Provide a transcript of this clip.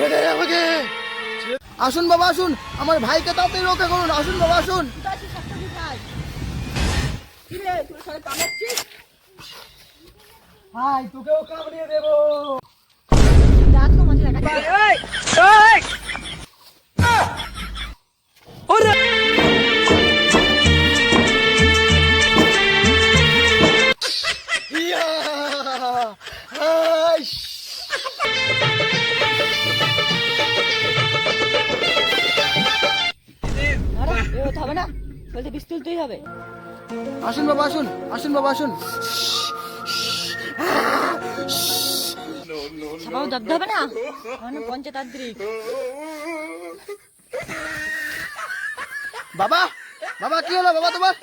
ছেড়ে দে আমাকে। আসুন বাবা আসুন, আমার ভাইকে তাড়াতাড়ি রক্ষা করুন। আসুন বাবা আসুন। ভাই তোকেও কামড়িয়ে দেবো। ইয়া! আইস! হবে না, বলতে বিষ তুলতেই হবে। আসুন বাবা আসুন, আসুন বাবা আসুন। ছাপাও দগ্ধ হবে না, পঞ্চতান্ত্রিক। বাবা বাবা কি হলো বাবা তোমার?